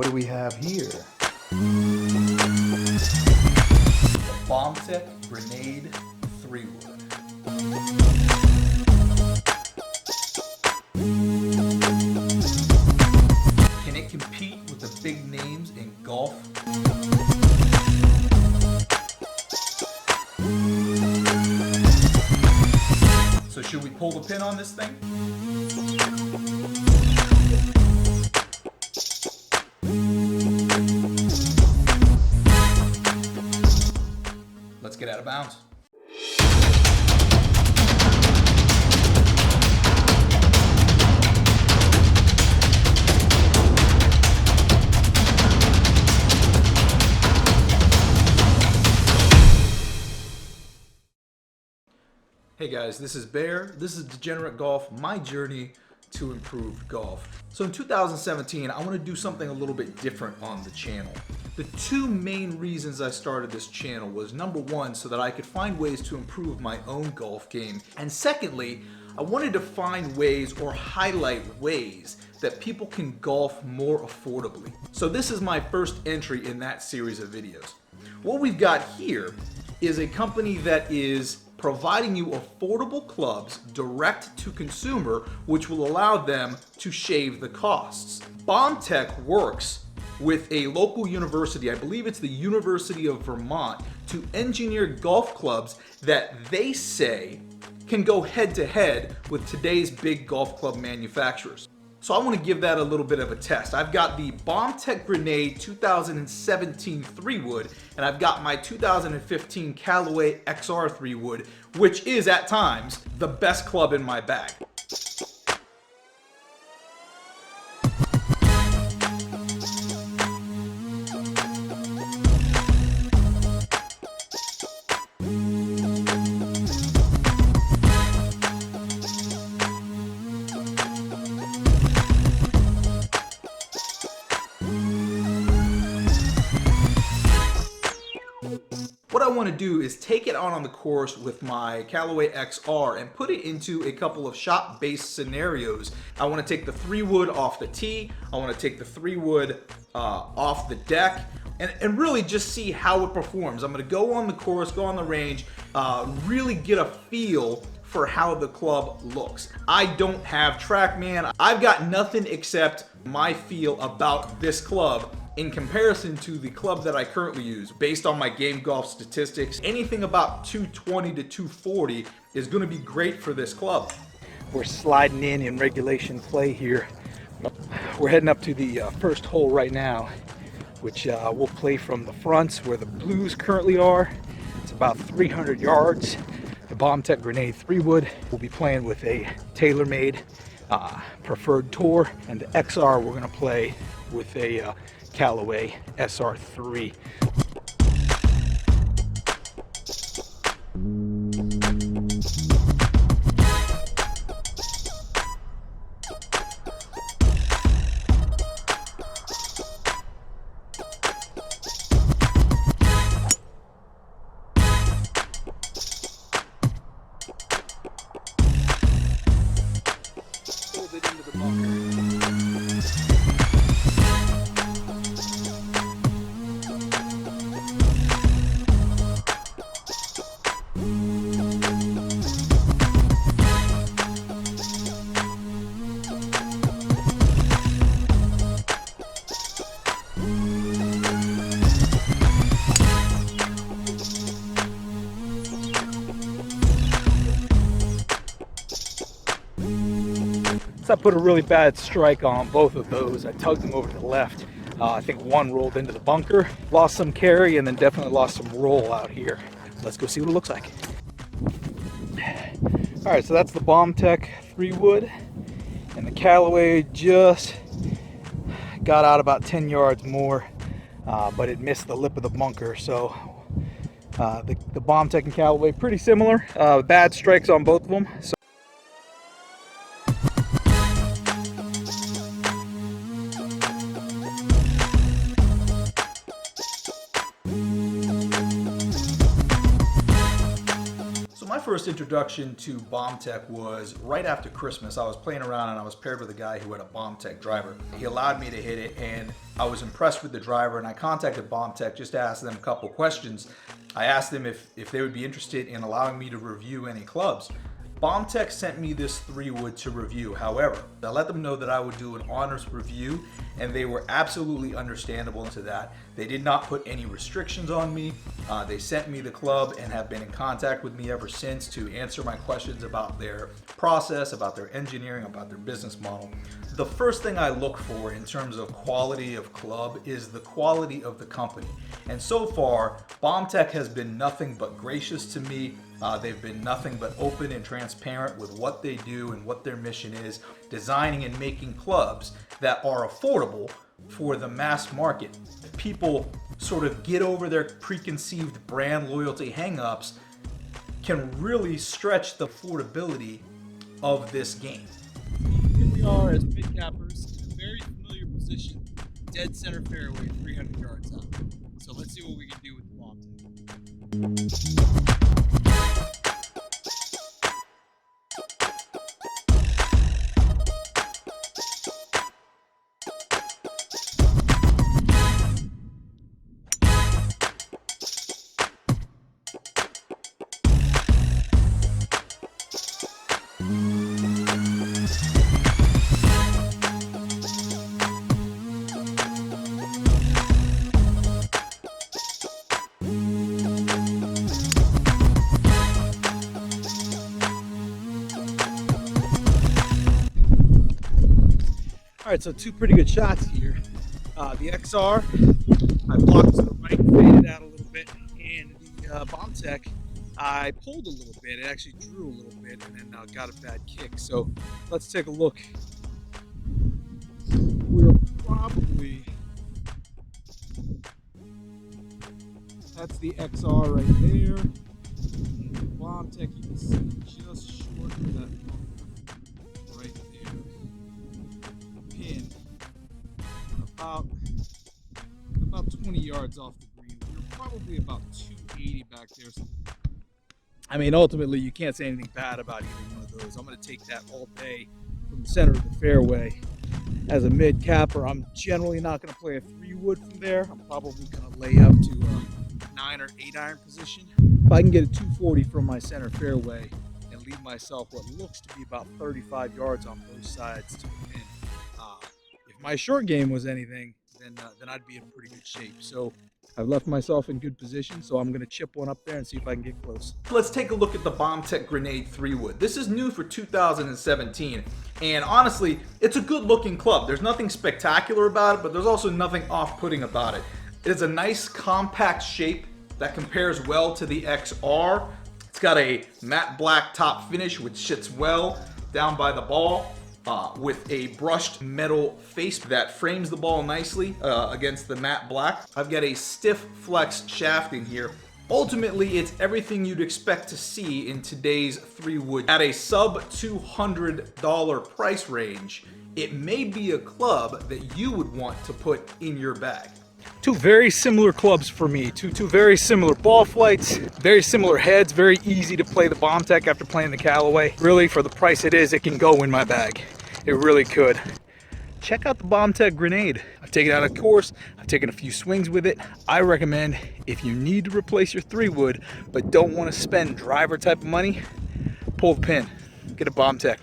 what do we have here? Bombtech Grenade 3-wood. Can it compete with the big names in golf? So should we pull the pin on this thing? Let's get out of bounds. Hey guys, this is Bear. This is Degenerate Golf, my journey to improved golf. So in 2017, I want to do something a little bit different on the channel. The two main reasons I started this channel was number one, so that I could find ways to improve my own golf game. And secondly, I wanted to find ways or highlight ways that people can golf more affordably. So this is my first entry in that series of videos. What we've got here is a company that is providing you affordable clubs direct to consumer, which will allow them to shave the costs. Bombtech works with a local university, I believe it's the University of Vermont, to engineer golf clubs that they say can go head to head with today's big golf club manufacturers. So I want to give that a little bit of a test. I've got the Bombtech Grenade 2017 3-wood, and I've got my 2015 Callaway XR 3-wood, which is at times the best club in my bag. What I want to do is take it out on the course with my Callaway XR and put it into a couple of shot-based scenarios. I want to take the 3-wood off the tee, I want to take the 3-wood off the deck, and really just see how it performs. I'm going to go on the course, go on the range, really get a feel for how the club looks. I don't have TrackMan. I've got nothing except my feel about this club in comparison to the club that I currently use. Based on my game golf statistics, anything about 220 to 240 is going to be great for this club. We're sliding in regulation play here. We're heading up to the first hole right now, which we'll play from the fronts where the blues currently are. It's about 300 yards. The Bombtech Grenade 3-wood. We'll be playing with a tailor-made preferred tour, and the XR we're going to play with a Callaway SR3. Hold it into the bunker. I put a really bad strike on both of those. I tugged them over to the left. I think one rolled into the bunker, lost some carry, and then definitely lost some roll out here. Let's go see what it looks like. All right, so that's the Bombtech 3-wood, and the Callaway just got out about 10 yards more, but it missed the lip of the bunker. So the Bombtech and Callaway pretty similar. Bad strikes on both of them. So first introduction to Bombtech was right after Christmas. I was playing around and I was paired with a guy who had a Bombtech driver. He allowed me to hit it and I was impressed with the driver, and I contacted Bombtech just to ask them a couple questions. I asked them if they would be interested in allowing me to review any clubs. Bombtech sent me this 3-wood to review. However, I let them know that I would do an honest review, and they were absolutely understandable to that. They did not put any restrictions on me. They sent me the club and have been in contact with me ever since to answer my questions about their process, about their engineering, about their business model. The first thing I look for in terms of quality of club is the quality of the company. And so far, Bombtech has been nothing but gracious to me. They've been nothing but open and transparent with what they do and what their mission is, designing and making clubs that are affordable for the mass market. People sort of get over their preconceived brand loyalty hangups, can really stretch the affordability of this game. Here we are as mid-cappers in a very familiar position, dead center fairway, 300 yards out. So let's see what we can do with the Bombtech. All right, so two pretty good shots here. The XR, I blocked to the right, faded out a little bit, and the Bombtech, I pulled a little bit. It actually drew a little bit, and then got a bad kick. So let's take a look. We're probably, that's the XR right there. And the Bombtech, you can see just short of that right there. Pin about 20 yards off the green. We're probably about 280 back there. So, I mean, ultimately, you can't say anything bad about either one of those. I'm going to take that all day from the center of the fairway. As a mid-capper, I'm generally not going to play a 3-wood from there. I'm probably going to lay up to a 9 or 8 iron position. If I can get a 240 from my center fairway and leave myself what looks to be about 35 yards on both sides to the pin. If my short game was anything, then I'd be in pretty good shape. So I've left myself in good position, so I'm going to chip one up there and see if I can get close. Let's take a look at the Bombtech Grenade 3-wood. This is new for 2017, and honestly, it's a good looking club. There's nothing spectacular about it, but there's also nothing off-putting about it. It is a nice compact shape that compares well to the XR. It's got a matte black top finish, which sits well down by the ball. With a brushed metal face that frames the ball nicely against the matte black. I've got a stiff flex shaft in here. Ultimately, it's everything you'd expect to see in today's 3-wood. At a sub $200 price range, it may be a club that you would want to put in your bag. Two very similar clubs for me. Two very similar ball flights, very similar heads, very easy to play the Bombtech after playing the Callaway. Really, for the price it is, it can go in my bag. It really could. Check out the Bombtech Grenade. I've taken it out of course. I've taken a few swings with it. I recommend if you need to replace your 3-wood but don't want to spend driver type of money, pull the pin. Get a Bombtech.